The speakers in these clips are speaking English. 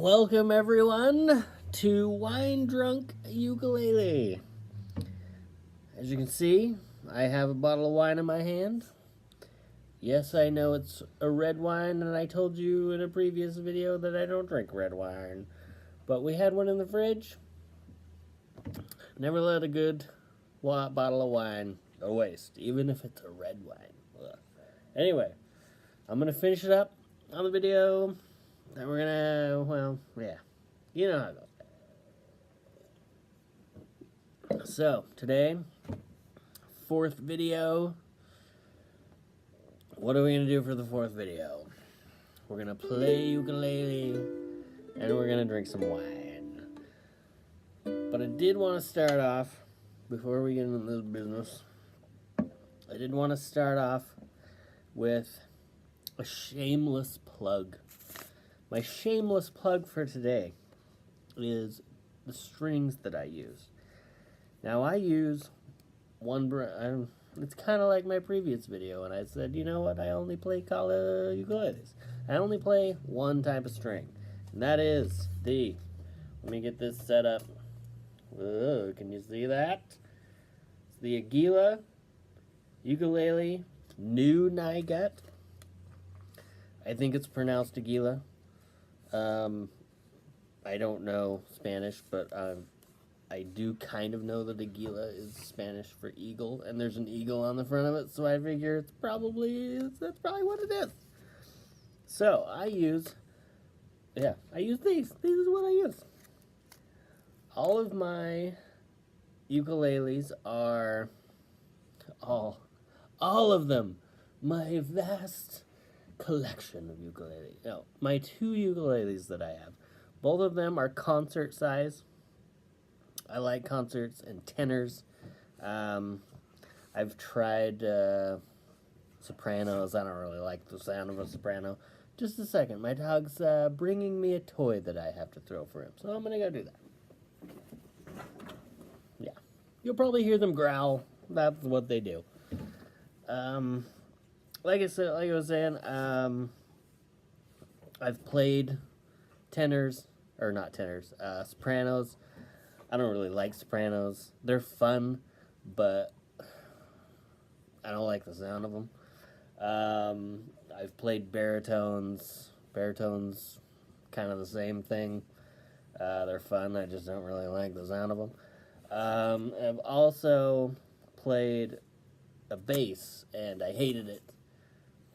Welcome everyone to Wine Drunk Ukulele. As you can see, I have a bottle of wine in my hand. Yes, I know it's a red wine, and I told you in a previous video that I don't drink red wine. But we had one in the fridge. Never let a good bottle of wine go waste, even if it's a red wine. Ugh. Anyway, I'm going to finish it up on the video. And we're gonna, well, yeah, you know how it goes. So, today, fourth video. What are we gonna do for the fourth video? We're gonna play ukulele, and we're gonna drink some wine. But I did want to start off, before we get into this business, I did want to start off with a shameless plug. My shameless plug for today is the strings that I use. Now I use one, it's kind of like my previous video, and I said, you know what, I only play ukuleles. I only play one type of string, and that is let me get this set up. Whoa, can you see that? It's the Aguila Ukulele New Nygat. I think it's pronounced Aguila. I don't know Spanish, but I do kind of know that Aguila is Spanish for eagle, and there's an eagle on the front of it, so I figure that's probably what it is. So I use these. This is what I use. All of my ukuleles are all of them. My vast collection of ukulele. No, my two ukuleles that I have, both of them are concert size. I like concerts and tenors. I've tried sopranos. I don't really like the sound of a soprano. Just a second, my dog's bringing me a toy that I have to throw for him, so I'm gonna go do that. Yeah, you'll probably hear them growl. That's what they do. Like I was saying, I've played tenors, or not tenors, sopranos. I don't really like sopranos. They're fun, but I don't like the sound of them. I've played baritones. Baritones, kind of the same thing. They're fun. I just don't really like the sound of them. I've also played a bass, and I hated it.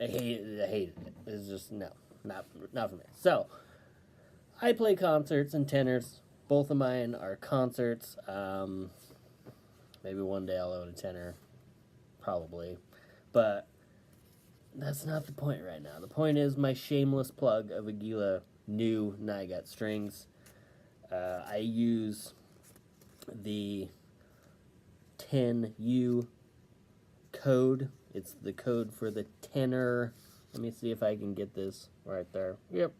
I hated it. It's just, no, not for me. So, I play concerts and tenors. Both of mine are concerts. Maybe one day I'll own a tenor. Probably. But that's not the point right now. The point is my shameless plug of Aguila new Nygat strings. I use the 10U code. It's the code for the tenor. Let me see if I can get this right there. Yep.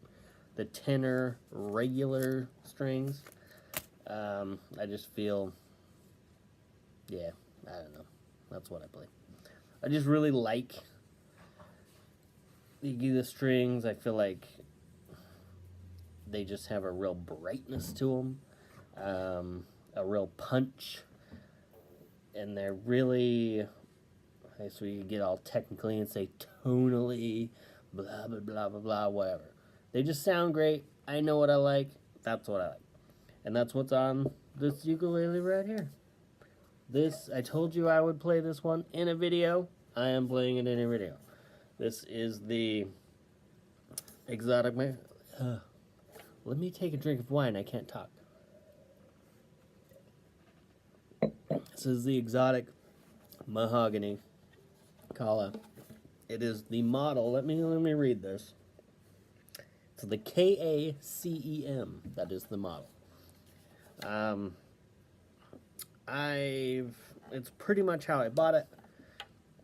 The tenor regular strings. I just feel, yeah, I don't know. That's what I play. I just really like the strings. I feel like they just have a real brightness to them, a real punch, and they're really, so you can get all technically and say tonally, blah, blah, blah, blah, blah, whatever. They just sound great. I know what I like. That's what I like. And that's what's on this ukulele right here. This, I told you I would play this one in a video. I am playing it in a video. This is the exotic, let me take a drink of wine. I can't talk. This is the exotic mahogany Kala. It is the model. Let me read this. It's the KACEM. That is the model. It's pretty much how I bought it.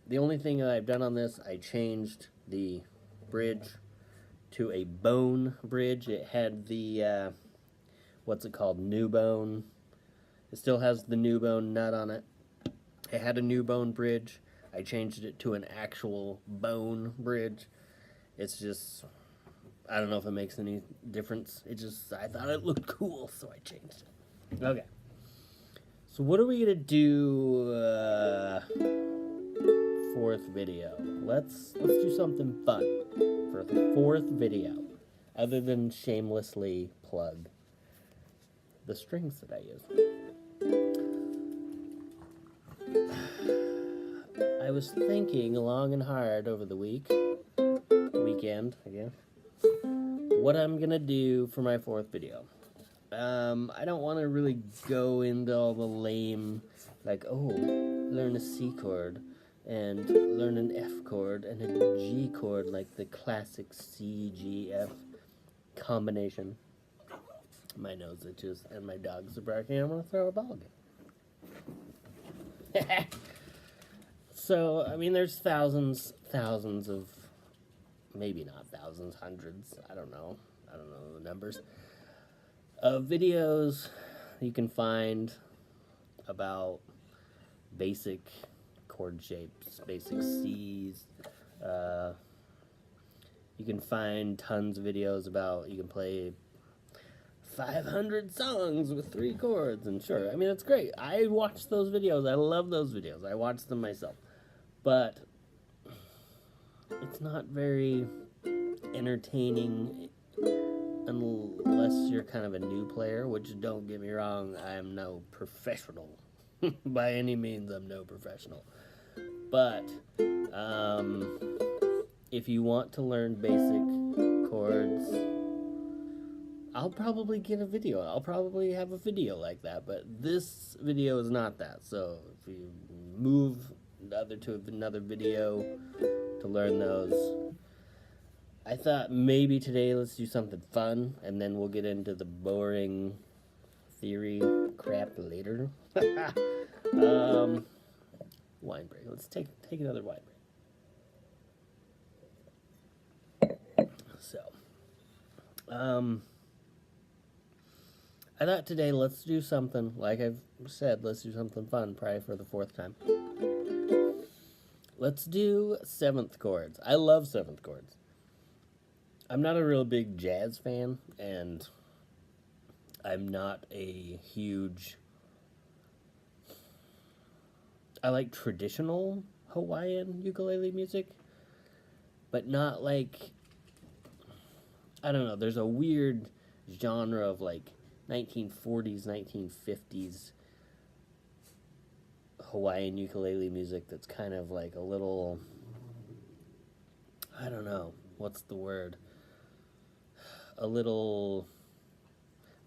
The only thing that I've done on this, I changed the bridge to a bone bridge. It had the what's it called? New bone. It still has the new bone nut on it. It had a new bone bridge. I changed it to an actual bone bridge. It's just, I don't know if it makes any difference. It just, I thought it looked cool, so I changed it. Okay. So what are we gonna do? Fourth video. Let's do something fun for the fourth video, other than shamelessly plug the strings that I use. I was thinking long and hard over the weekend, again, what I'm gonna do for my fourth video. I don't want to really go into all the lame, like, oh, learn a C chord, and learn an F chord, and a G chord, like the classic C, G, F combination. My nose itches, and my dogs are barking. I'm gonna throw a ball again. So, I mean, there's thousands of, maybe not thousands, hundreds, I don't know the numbers, of videos you can find about basic chord shapes, basic C's. You can find tons of videos about, you can play 500 songs with 3 chords, and sure, I mean, it's great. I watch those videos. I love those videos. I watch them myself. But it's not very entertaining unless you're kind of a new player, which, don't get me wrong, I am no professional. By any means, I'm no professional. But if you want to learn basic chords, I'll probably get a video. I'll probably have a video like that, but this video is not that. So if you move to another video to learn those, I thought maybe today let's do something fun, and then we'll get into the boring theory crap later. Wine break. Let's take another wine break. So, I thought today let's do something, like I've said, let's do something fun, probably for the 4th time. Let's do 7th chords. I love 7th chords. I'm not a real big jazz fan, and I'm not a huge... I like traditional Hawaiian ukulele music, but not like... I don't know, there's a weird genre of like 1940s, 1950s Hawaiian ukulele music that's kind of like a little... I don't know, what's the word? A little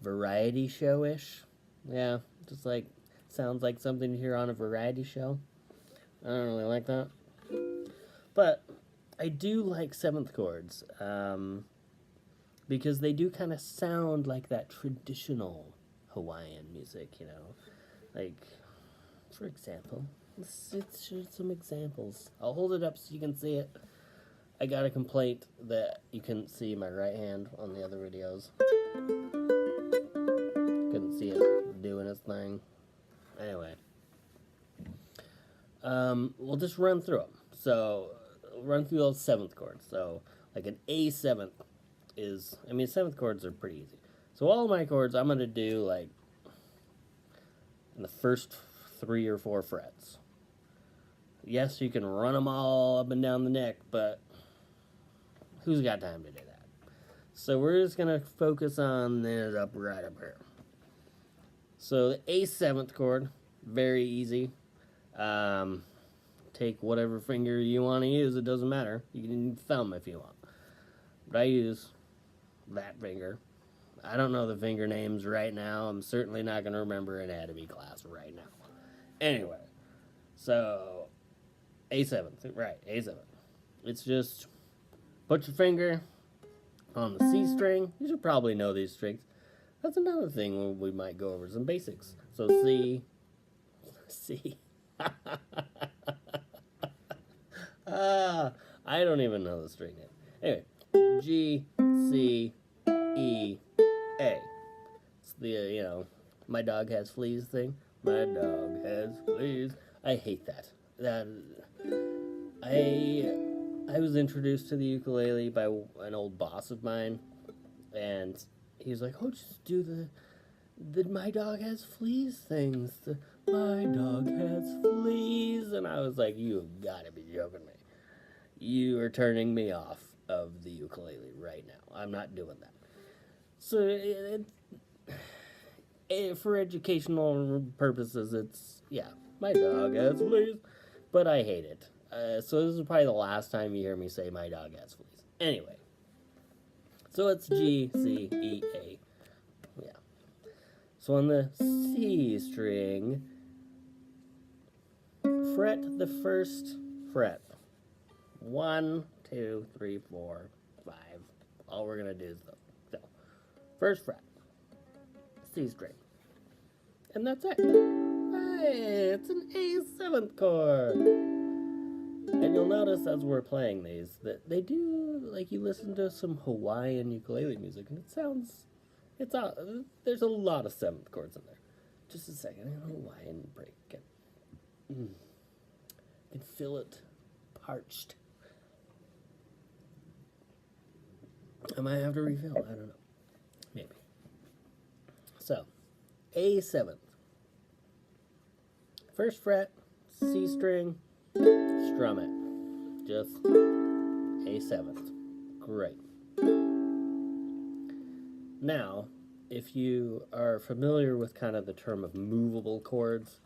variety show-ish. Yeah, just like, sounds like something you hear on a variety show. I don't really like that. But I do like 7th chords, because they do kind of sound like that traditional Hawaiian music, you know. Like, for example, let's show some examples. I'll hold it up so you can see it. I got a complaint that you couldn't see my right hand on the other videos. Couldn't see it doing its thing. Anyway. We'll just run through them. So, run through those 7th chords. So, like an A7 is, I mean, 7th chords are pretty easy. So all of my chords, I'm going to do like in the first 3 or 4 frets. Yes, you can run them all up and down the neck, but who's got time to do that? So we're just going to focus on this right up here. So the A7th chord, very easy. Take whatever finger you want to use, it doesn't matter. You can use thumb if you want. But I use that finger. I don't know the finger names right now. I'm certainly not going to remember anatomy class right now. Anyway, so A7, right, A7. It's just put your finger on the C string. You should probably know these strings. That's another thing we might go over, some basics. So C, C. I don't even know the string name. Anyway, G, C, E, A. It's the, you know, my dog has fleas thing. My dog has fleas. I hate that. I was introduced to the ukulele by an old boss of mine, and he was like, "Oh, just do the my dog has fleas things. The my dog has fleas," and I was like, "You have got to be joking me. You are turning me off of the ukulele right now. I'm not doing that." So for educational purposes, it's, yeah, my dog has fleas, but I hate it. So this is probably the last time you hear me say my dog has fleas. Anyway, so it's G, C, E, A. Yeah. So on the C string, fret the first fret. 1, 2, 3, 4, 5. All we're going to do is the first fret, C string. And that's it. Hey, it's an A7th chord. And you'll notice as we're playing these that they do, like, you listen to some Hawaiian ukulele music and it sounds, there's a lot of 7th chords in there. Just a second, Hawaiian break. I can feel it parched. I might have to refill, I don't know. Maybe. So, A7th. First fret, C string, strum it. Just A7th. Great. Now, if you are familiar with kind of the term of movable chords,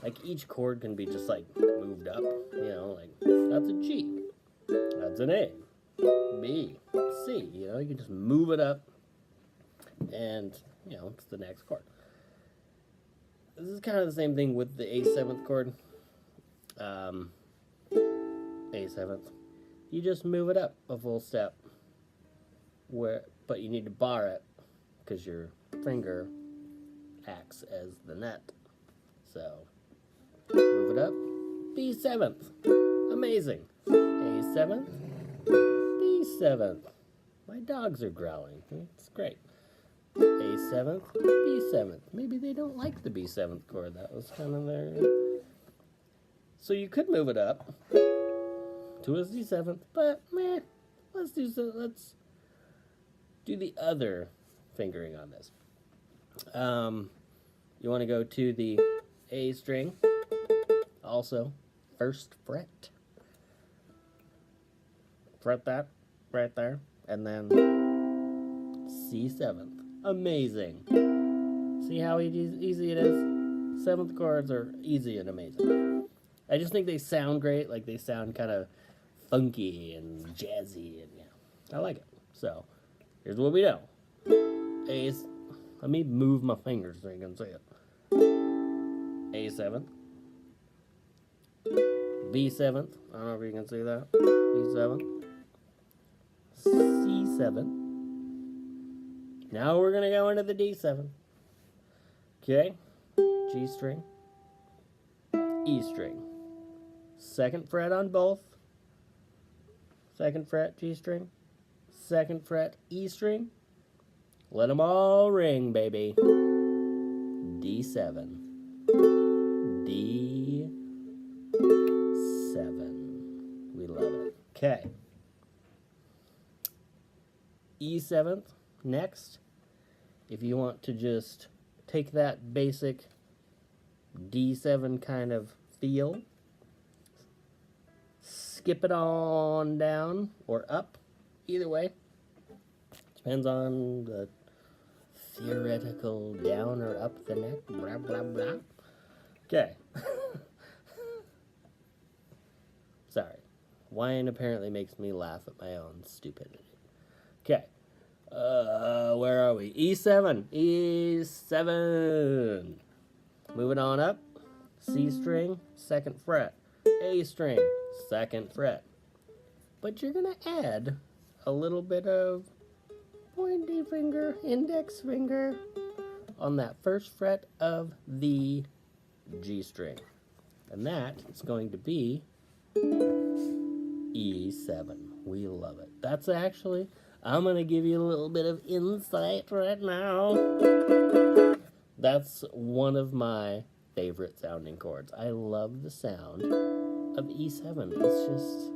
like each chord can be just like moved up, you know, like that's a G, that's an A, B, C, you know, you can just move it up and, you know, it's the next chord. This is kind of the same thing with the A7th chord. A7th. You just move it up a full step, but you need to bar it because your finger acts as the net. So move it up. B7th. Amazing. A7th. B7th. My dogs are growling. It's great. A7th, B7th. Maybe they don't like the B7th chord. That was kind of their... So you could move it up to a C7th, but meh, let's do the other fingering on this. You want to go to the A string, also first fret. Fret that right there, and then C7th. Amazing. See how easy it is? 7th chords are easy and amazing. I just think they sound great. Like, they sound kind of funky and jazzy, and yeah, I like it. So here's what we know. A's. Let me move my fingers so you can see it. A7th, B7th. I don't know if you can see that. B7th, C7. Now we're gonna go into the D7. Okay, G string, E string. 2nd fret on both. 2nd fret G string. 2nd fret E string. Let them all ring, baby. D7. D7. We love it. Okay. E7th next. If you want to just take that basic D7 kind of feel, skip it on down or up. Either way. Depends on the theoretical down or up the neck. Blah, blah, blah. Okay. Sorry. Wine apparently makes me laugh at my own stupidity. Okay. Where are we? E7. E7. Moving on up. C string, 2nd fret. A string, 2nd fret. But you're going to add a little bit of pointy finger, index finger on that 1st fret of the G string. And that is going to be E7. We love it. That's actually, I'm going to give you a little bit of insight right now. That's one of my favorite sounding chords. I love the sound of E7. It's just,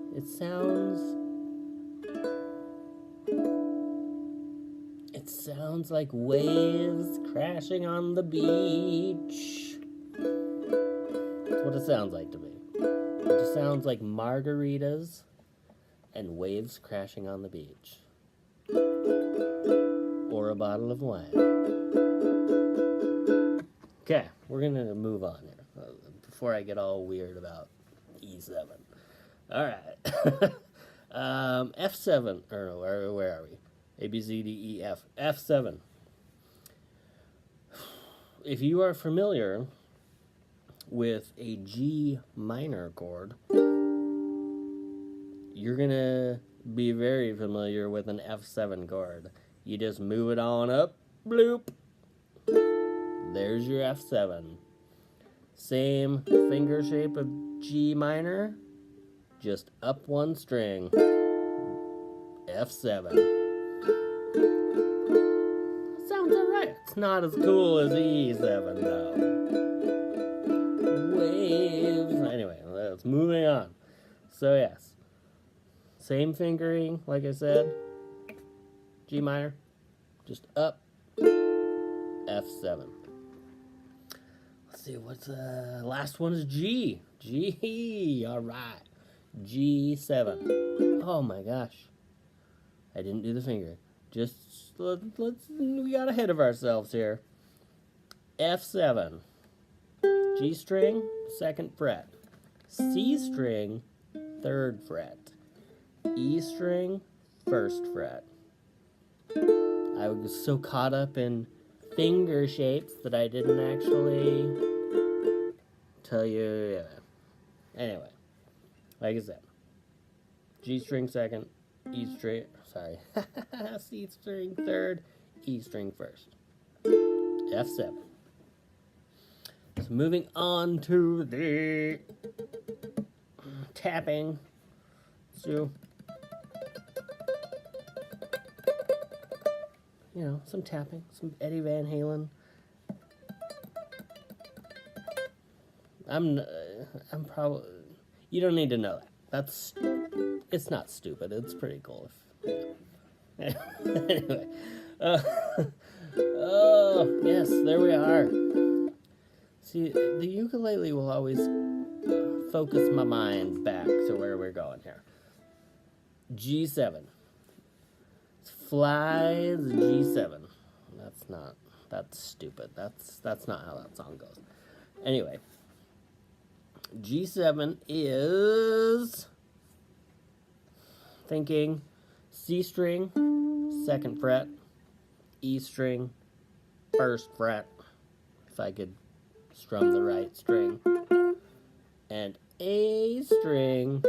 it sounds like waves crashing on the beach. That's what it sounds like to me. It just sounds like margaritas and waves crashing on the beach. Or a bottle of wine. Okay, we're gonna move on here before I get all weird about E7. All right. F7, or no, where are we? A, B, C, D, E, F. F7. If you are familiar with a G minor chord, you're gonna be very familiar with an F7 chord. You just move it on up, bloop. There's your F7. Same finger shape of G minor, just up one string. F7. Sounds alright. It's not as cool as E7 though. Waves. Anyway, let's moving on. So yes, same fingering, like I said. G minor, just up. F7. Let's see, what's the last one is G. G, all right. G7. Oh my gosh. I didn't do the finger. Just, we got ahead of ourselves here. F7. G string, 2nd fret. C string, 3rd fret. E string, 1st fret. I was so caught up in finger shapes that I didn't actually tell you. Anyway, like I said, G string 2nd, E string, C string 3rd, E string 1st. F7. So moving on to the tapping. So, you know, some tapping, some Eddie Van Halen. I'm probably, you don't need to know that. It's not stupid. It's pretty cool. Anyway, oh yes, there we are. See, the ukulele will always focus my mind back to where we're going here. G7. Fly the G7. That's stupid. That's not how that song goes. Anyway, G7 is thinking C string, 2nd fret, E string, 1st fret, if I could strum the right string, and A string,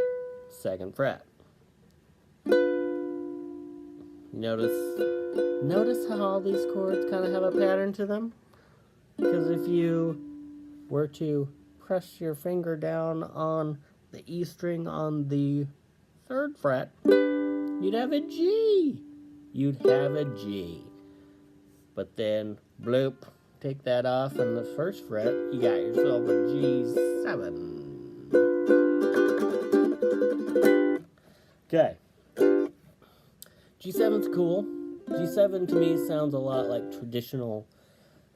2nd fret. Notice how all these chords kind of have a pattern to them? Because if you were to press your finger down on the E string on the 3rd fret, you'd have a G. But then, bloop, take that off on the 1st fret, you got yourself a G7. Okay. G7's cool. G7 to me sounds a lot like traditional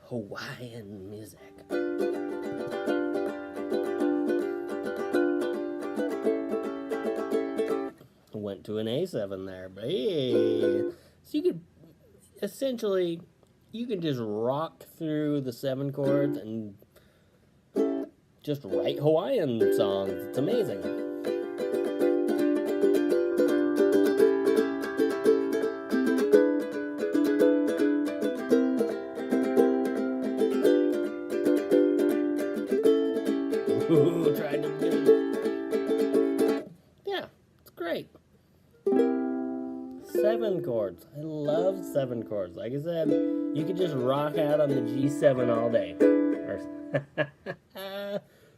Hawaiian music. Went to an A7 there, but hey. So you could essentially, you can just rock through the 7 chords and just write Hawaiian songs. It's amazing. Ooh, tried to do. Yeah, it's great. 7 chords. I love 7 chords. Like I said, you could just rock out on the G7 all day.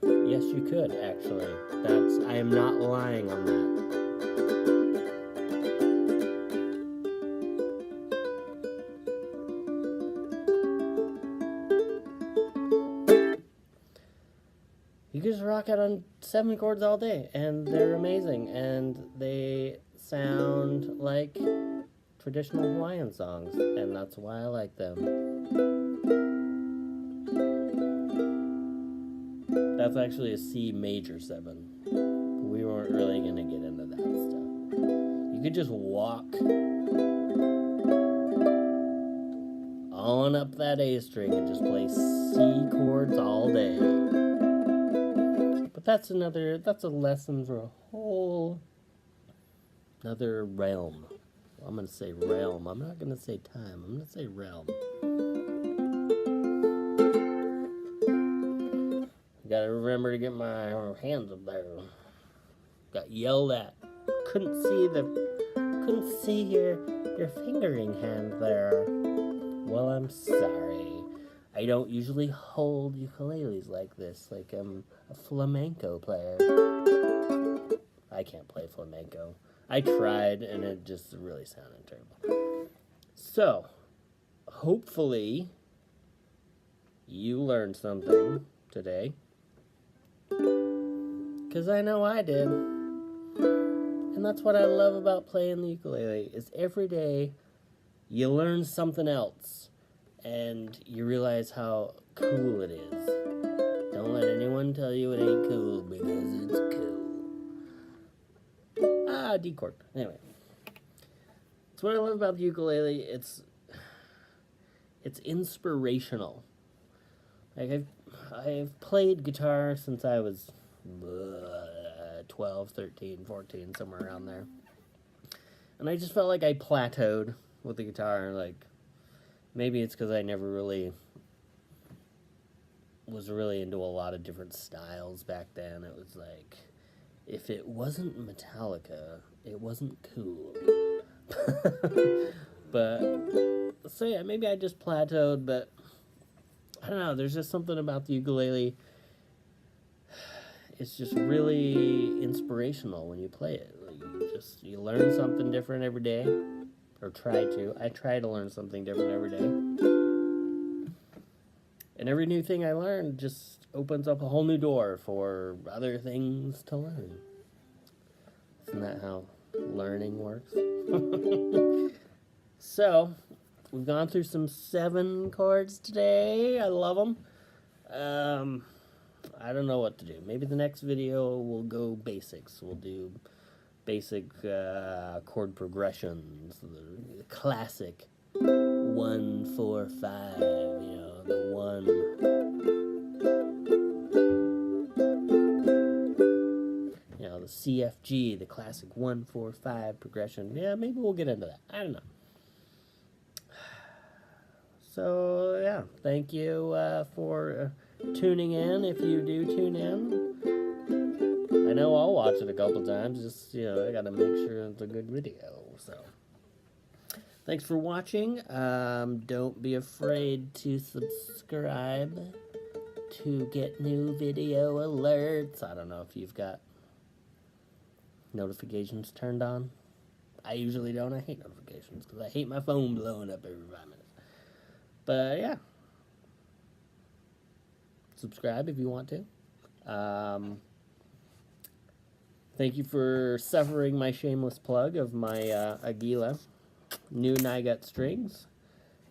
Yes, you could, actually. I am not lying on that. You could just rock out on 7 chords all day, and they're amazing, and they sound like traditional Hawaiian songs, and that's why I like them. That's actually a C major 7. We weren't really going to get into that stuff. You could just walk on up that A string and just play C chords all day. But that's a lesson for a whole another realm. I'm going to say realm. I'm not going to say time. I'm going to say realm. Gotta remember to get my hands up there. Got yelled at. Couldn't see your fingering hand there. Well, I'm sorry. I don't usually hold ukuleles like this, like I'm a flamenco player. I can't play flamenco. I tried, and it just really sounded terrible. So, hopefully, you learned something today. Because I know I did. And that's what I love about playing the ukulele, is every day you learn something else, and you realize how cool it is. Don't let anyone tell you it ain't cool, because it's cool. D chord. Anyway, that's what I love about the ukulele. It's inspirational. Like I've played guitar since I was 12, 13, 14, somewhere around there. And I just felt like I plateaued with the guitar. Like, maybe it's because I never really was really into a lot of different styles back then. It was like, if it wasn't Metallica, it wasn't cool. But, so yeah, maybe I just plateaued, but I don't know, there's just something about the ukulele. It's just really inspirational when you play it. Like you learn something different every day, or try to. I try to learn something different every day. And every new thing I learn just opens up a whole new door for other things to learn. Isn't that how learning works? So, we've gone through some 7 chords today. I love them. I don't know what to do. Maybe the next video we'll go basics. We'll do basic chord progressions. The classic 1, 4, 5. You know, the 1. You know, the CFG, the classic 1, 4, 5 progression. Yeah, maybe we'll get into that. I don't know. So, yeah, thank you for tuning in, if you do tune in. I know I'll watch it a couple times, just, you know, I gotta make sure it's a good video, so. Thanks for watching. Don't be afraid to subscribe to get new video alerts. I don't know if you've got notifications turned on. I usually don't. I hate notifications, because I hate my phone blowing up every 5 minutes. But, yeah. Subscribe if you want to. Thank you for suffering my shameless plug of my Aguila new Nygut strings.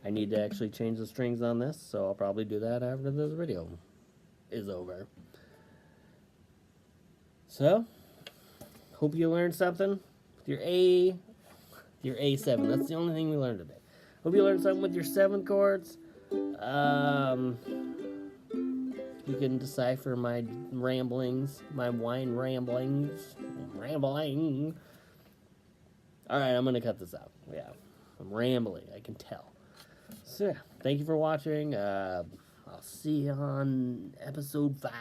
I need to actually change the strings on this, so I'll probably do that after this video is over. So, hope you learned something with your A7. That's the only thing we learned today. Hope you learned something with your 7 chords. You can decipher my ramblings, my wine ramblings. Rambling. Alright, I'm going to cut this out. Yeah, I'm rambling, I can tell. So, yeah, thank you for watching. I'll see you on episode 5.